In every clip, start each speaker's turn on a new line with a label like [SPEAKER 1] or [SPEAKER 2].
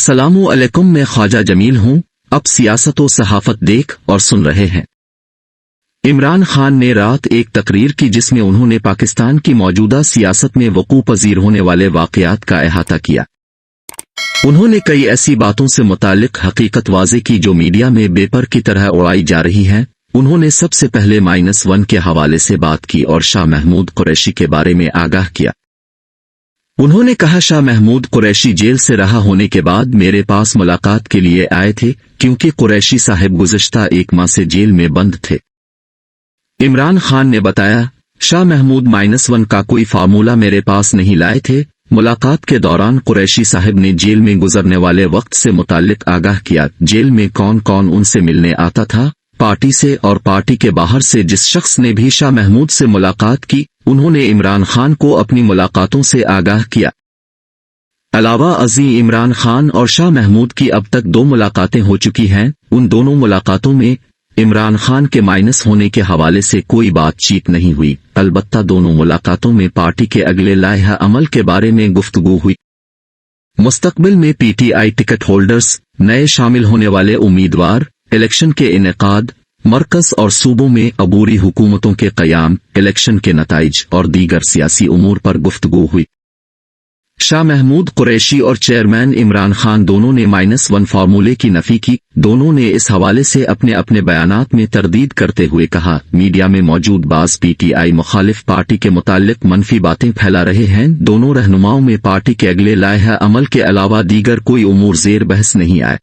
[SPEAKER 1] अस्सलामु अलैकुम, मैं ख्वाजा जमील हूं। अब सियासत व सहाफत देख और सुन रहे हैं। इमरान खान ने रात एक तकरीर की जिसमें उन्होंने पाकिस्तान की मौजूदा सियासत में वकूअ पजीर होने वाले वाक़यात का अहाता किया। उन्होंने कई ऐसी बातों से मुताल्लिक हकीकत वाज़े की जो मीडिया में बेपर की तरह उड़ाई जा रही हैं। उन्होंने सबसे पहले -1 के हवाले से बात की और शाह महमूद कुरैशी के बारे में आगाह किया। उन्होंने कहा, शाह महमूद कुरैशी जेल से रहा होने के बाद मेरे पास मुलाकात के लिए आए थे, क्योंकि कुरैशी साहब गुज़श्ता 1 माह से जेल में बंद थे। इमरान खान ने बताया, शाह महमूद -1 का कोई फार्मूला मेरे पास नहीं लाए थे। मुलाकात के दौरान कुरैशी साहब ने जेल में गुजरने वाले वक्त से मुताल्लिक आगाह किया। जेल में कौन कौन उनसे मिलने आता था, पार्टी से और पार्टी के बाहर से जिस शख्स ने भी शाह महमूद से मुलाकात की, उन्होंने इमरान खान को अपनी मुलाकातों से आगाह किया। अलावा अजी इमरान खान और शाह महमूद की अब तक 2 मुलाकातें हो चुकी हैं। उन दोनों मुलाकातों में इमरान खान के माइनस होने के हवाले से कोई बातचीत नहीं हुई। अलबत्ता दोनों मुलाकातों में पार्टी के अगले लाइहा अमल के बारे में गुफ्तगू हुई। मुस्तकबिल में पीटीआई टिकट होल्डर्स, नए शामिल होने वाले उम्मीदवार, इलेक्शन के इनेकाद, मरकज और सूबों में अबूरी हुकूमतों के क़याम, इलेक्शन के नताइज और दीगर सियासी उमूर पर गुफ्तगू हुई। शाह महमूद कुरैशी और चेयरमैन इमरान खान दोनों ने -1 फार्मूले की नफी की। दोनों ने इस हवाले से अपने अपने बयानात में तरदीद करते हुए कहा, मीडिया में मौजूद बाज़ पीटीआई मुखालिफ पार्टी के मुताल्लिक मनफी बातें फैला रहे हैं। दोनों रहनुमाओं में पार्टी के अगले लाइहा अमल के अलावा दीगर कोई उमूर ज़ेर बहस नहीं आए।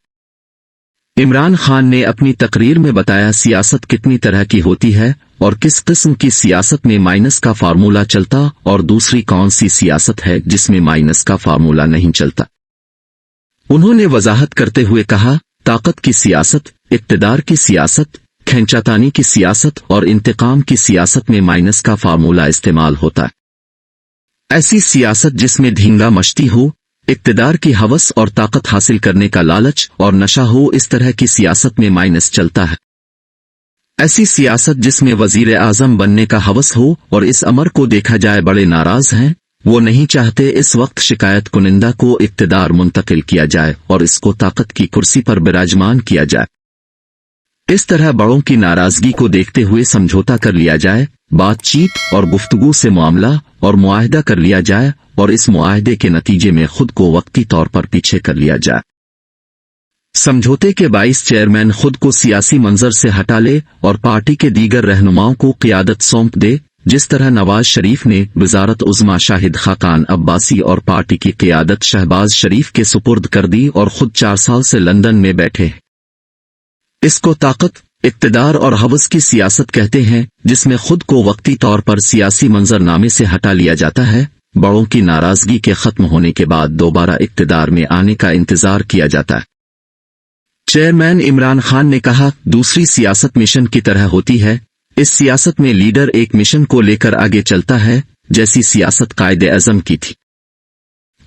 [SPEAKER 1] इमरान खान ने अपनी तकरीर में बताया, सियासत कितनी तरह की होती है और किस किस्म की सियासत में माइनस का फार्मूला चलता और दूसरी कौन सी सियासत है जिसमें माइनस का फार्मूला नहीं चलता। उन्होंने वजाहत करते हुए कहा, ताकत की सियासत, इक़्तिदार की सियासत, खींचातानी की सियासत और इंतकाम की सियासत में माइनस का फार्मूला इस्तेमाल होता है। ऐसी सियासत जिसमें धींगा मश्ती हो, इक़्तिदार की हवस और ताकत हासिल करने का लालच और नशा हो, इस तरह की सियासत में माइनस चलता है। ऐसी सियासत जिसमें वजीर आज़म बनने का हवस हो और इस अमर को देखा जाए बड़े नाराज हैं, वो नहीं चाहते इस वक्त शिकायत कुनिंदा को इक़्तिदार मुंतकिल किया जाए और इसको ताकत की कुर्सी पर विराजमान किया जाए। इस तरह बड़ों की नाराजगी को देखते हुए समझौता कर लिया जाए, बातचीत और गुफ्तगू से मामला और मुआहदा कर लिया जाए और इस मुआहदे के नतीजे में खुद को वक्ती तौर पर पीछे कर लिया जाए। समझौते के बाइस चेयरमैन खुद को सियासी मंजर से हटा ले और पार्टी के दीगर रहनुमाओं को क़ियादत सौंप दे, जिस तरह नवाज शरीफ ने वज़ारत उज़्मा शाहिद खाकान अब्बासी और पार्टी की क़ियादत शहबाज शरीफ के सुपुर्द कर दी और खुद 4 साल से लंदन में बैठे। इसको ताकत, इक़्तिदार और हवस की सियासत कहते हैं, जिसमें खुद को वक्ती तौर पर सियासी मंजरनामे से हटा लिया जाता है। बड़ों की नाराजगी के खत्म होने के बाद दोबारा इक़्तिदार में आने का इंतजार किया जाता है। चेयरमैन इमरान खान ने कहा, दूसरी सियासत मिशन की तरह होती है। इस सियासत में लीडर एक मिशन को लेकर आगे चलता है, जैसी सियासत कायद आज़म की थी।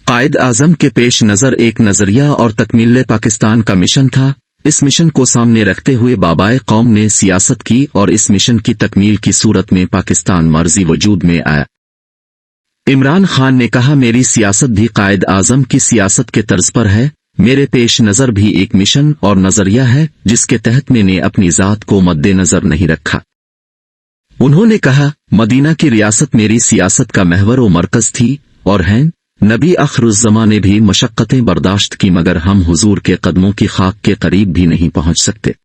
[SPEAKER 1] कायद आज़म के पेश नज़र एक नज़रिया और तकमील पाकिस्तान का मिशन था। इस मिशन को सामने रखते हुए बाबाए कौम ने सियासत की और इस मिशन की तकमील की सूरत में पाकिस्तान मर्जी वजूद में आया। इमरान खान ने कहा, मेरी सियासत भी कायद आज़म की सियासत के तर्ज पर है। मेरे पेश नज़र भी एक मिशन और नज़रिया है जिसके तहत मैंने अपनी ज़ात को मद्देनज़र नहीं रखा। उन्होंने कहा, मदीना की रियासत मेरी सियासत का महवर व मरकज़ थी और है। नबी आखिरुज़्ज़मा ने भी मशक्क़तें बर्दाश्त की, मगर हम हुजूर के कदमों की खाक के करीब भी नहीं पहुंच सकते।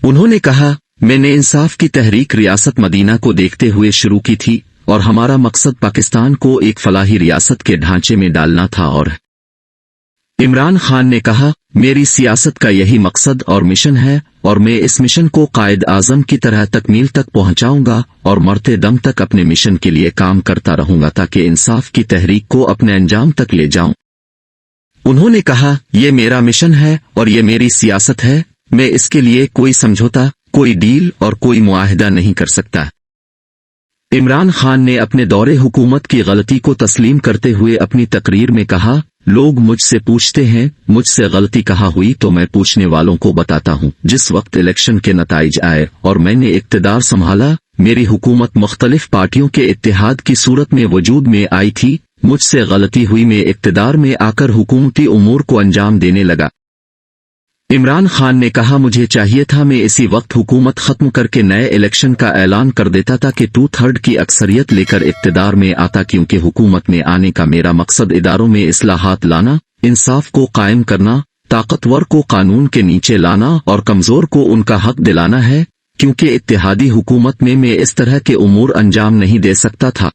[SPEAKER 1] उन्होंने कहा, मैंने इंसाफ की तहरीक रियासत मदीना को देखते हुए शुरू की थी और हमारा मकसद पाकिस्तान को एक फलाही रियासत के ढांचे में डालना था। और इमरान खान ने कहा, मेरी सियासत का यही मकसद और मिशन है और मैं इस मिशन को कायद आज़म की तरह तकमील तक पहुंचाऊंगा और मरते दम तक अपने मिशन के लिए काम करता रहूंगा ताकि इंसाफ की तहरीक को अपने अंजाम तक ले जाऊं। उन्होंने कहा, यह मेरा मिशन है और यह मेरी सियासत है। मैं इसके लिए कोई समझौता, कोई डील और कोई मुआहदा नहीं कर सकता। इमरान खान ने अपने दौरे हुकूमत की गलती को तस्लीम करते हुए अपनी तकरीर में कहा, लोग मुझसे पूछते हैं मुझसे गलती कहाँ हुई, तो मैं पूछने वालों को बताता हूँ। जिस वक्त इलेक्शन के नताइज आए और मैंने इक़्तिदार संभाला, मेरी हुकूमत मुख्तलिफ पार्टियों के इत्तेहाद की सूरत में वजूद में आई थी। मुझसे गलती हुई, मैं इक़्तिदार में आकर हुकूमती उमूर को अंजाम देने लगा। इमरान खान ने कहा, मुझे चाहिए था मैं इसी वक्त हुकूमत खत्म करके नए इलेक्शन का ऐलान कर देता था कि 2/3 की अक्सरियत लेकर इक़्तिदार में आता, क्योंकि हुकूमत में आने का मेरा मकसद इदारों में इस्लाहात लाना, इंसाफ को कायम करना, ताकतवर को कानून के नीचे लाना और कमजोर को उनका हक दिलाना है, क्योंकि इत्तेहादी हुकूमत में मैं इस तरह के उमूर अंजाम नहीं दे सकता था।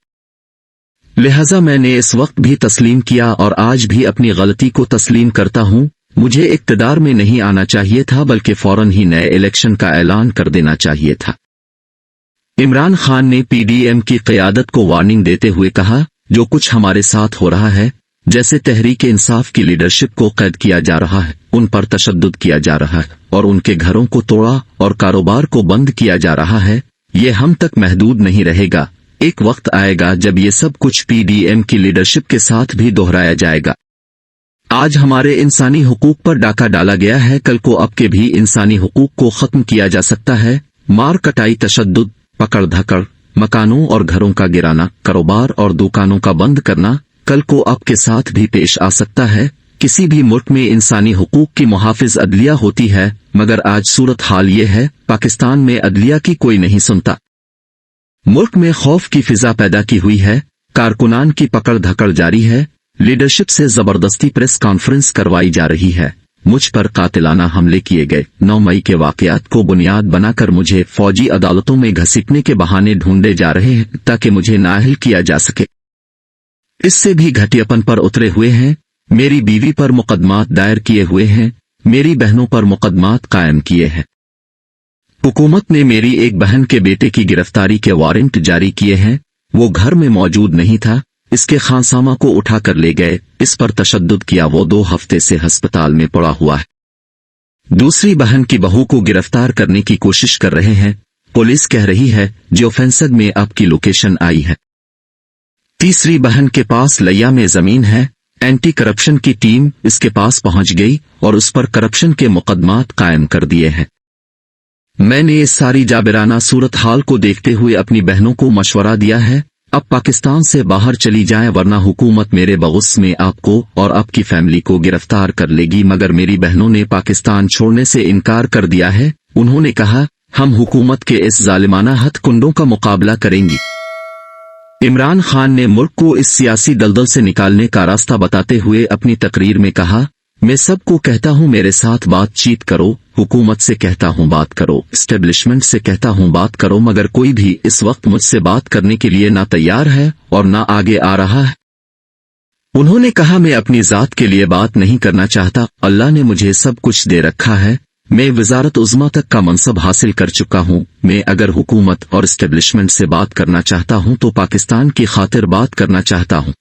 [SPEAKER 1] लिहाजा मैंने इस वक्त भी तस्लीम किया और आज भी अपनी गलती को तस्लीम करता हूँ। मुझे इक़्तिदार में नहीं आना चाहिए था, बल्कि फौरन ही नए इलेक्शन का ऐलान कर देना चाहिए था। इमरान खान ने पीडीएम की क़यादत को वार्निंग देते हुए कहा, जो कुछ हमारे साथ हो रहा है, जैसे तहरीक इंसाफ की लीडरशिप को कैद किया जा रहा है, उन पर तशद्दुद किया जा रहा है और उनके घरों को तोड़ा और कारोबार को बंद किया जा रहा है, ये हम तक महदूद नहीं रहेगा। एक वक्त आएगा जब ये सब कुछ पीडीएम की लीडरशिप के साथ भी दोहराया जाएगा। आज हमारे इंसानी हुकूक पर डाका डाला गया है, कल को अब के भी इंसानी हुकूक को खत्म किया जा सकता है। मार कटाई, तशद्दुद, पकड़ धकड़, मकानों और घरों का गिराना, कारोबार और दुकानों का बंद करना कल को अब के साथ भी पेश आ सकता है। किसी भी मुल्क में इंसानी हुकूक की मुहाफिज अदलिया होती है, मगर आज सूरत हाल ये है, पाकिस्तान में अदलिया की कोई नहीं सुनता। मुल्क में खौफ की फिजा पैदा की हुई है, कारकुनान की पकड़ धकड़ जारी है, लीडरशिप से जबरदस्ती प्रेस कॉन्फ्रेंस करवाई जा रही है, मुझ पर कातिलाना हमले किए गए। 9 मई के वाकयात को बुनियाद बनाकर मुझे फौजी अदालतों में घसीटने के बहाने ढूंढे जा रहे हैं ताकि मुझे नाअहल किया जा सके। इससे भी घटियापन पर उतरे हुए हैं। मेरी बीवी पर मुकदमात दायर किए हुए हैं, मेरी बहनों पर मुकदमात कायम किए हैं। हुकूमत ने मेरी एक बहन के बेटे की गिरफ्तारी के वारंट जारी किए हैं, वो घर में मौजूद नहीं था, इसके खानसामा को उठा कर ले गए, इस पर तशद्दुद किया, वो 2 हफ्ते से अस्पताल में पड़ा हुआ है। दूसरी बहन की बहू को गिरफ्तार करने की कोशिश कर रहे हैं, पुलिस कह रही है जियोफेंसग में आपकी लोकेशन आई है। तीसरी बहन के पास लैया में जमीन है, एंटी करप्शन की टीम इसके पास पहुंच गई और उस पर करप्शन के मुकदमात कायम कर दिए हैं। मैंने इस सारी जाबिराना सूरत हाल को देखते हुए अपनी बहनों को मशवरा दिया है, अब पाकिस्तान से बाहर चली जाएं, वरना हुकूमत मेरे बगुस्स में आपको और आपकी फैमिली को गिरफ्तार कर लेगी। मगर मेरी बहनों ने पाकिस्तान छोड़ने से इनकार कर दिया है। उन्होंने कहा, हम हुकूमत के इस जालिमाना हथकुंडों का मुकाबला करेंगी। इमरान खान ने मुल्क को इस सियासी दलदल से निकालने का रास्ता बताते हुए अपनी तकरीर में कहा, मैं सबको कहता हूं मेरे साथ बातचीत करो, हुकूमत से कहता हूं बात करो, एस्टेब्लिशमेंट से कहता हूं बात करो, मगर कोई भी इस वक्त मुझसे बात करने के लिए ना तैयार है और ना आगे आ रहा है। उन्होंने कहा, मैं अपनी जात के लिए बात नहीं करना चाहता, अल्लाह ने मुझे सब कुछ दे रखा है, मैं वजारत उज़्मा तक का मनसब हासिल कर चुका हूं। मैं अगर हुकूमत और एस्टेब्लिशमेंट से बात करना चाहता हूं तो पाकिस्तान की खातिर बात करना चाहता हूं।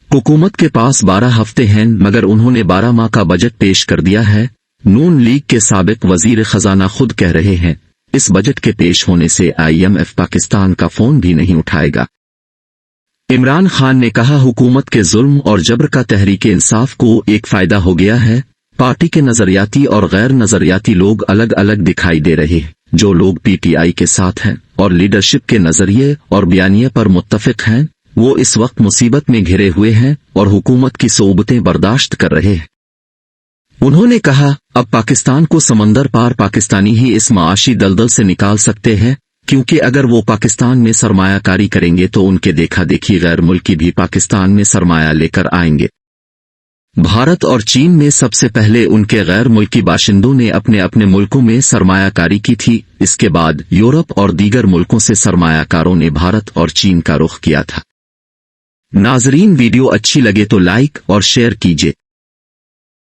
[SPEAKER 1] हुकूमत के पास 12 हफ्ते हैं, मगर उन्होंने 12 माह का बजट पेश कर दिया है। नून लीग के साबिक वजीर खजाना खुद कह रहे हैं, इस बजट के पेश होने से IMF पाकिस्तान का फोन भी नहीं उठाएगा। इमरान खान ने कहा, हुकूमत के जुल्म और जबर का तहरीक इंसाफ को एक फायदा हो गया है। पार्टी के नजरियाती और गैर नजरियाती लोग अलग अलग दिखाई दे रहे हैं। जो लोग PTI के साथ हैं और लीडरशिप के नजरिए और बयानिए पर मुत्तफिक हैं, वो इस वक्त मुसीबत में घिरे हुए हैं और हुकूमत की सोबतें बर्दाश्त कर रहे हैं। उन्होंने कहा, अब पाकिस्तान को समंदर पार पाकिस्तानी ही इस माशी दलदल से निकाल सकते हैं, क्योंकि अगर वो पाकिस्तान में सरमायाकारी करेंगे तो उनके देखा देखी गैर मुल्की भी पाकिस्तान में सरमाया लेकर आएंगे। भारत और चीन में सबसे पहले उनके गैर मुल्की बाशिंदों ने अपने अपने मुल्कों में सरमायाकारी की थी, इसके बाद यूरोप और दीगर मुल्कों से सरमायाकारों ने भारत और चीन का रुख किया था। नाजरीन, वीडियो अच्छी लगे तो लाइक और शेयर कीजिए।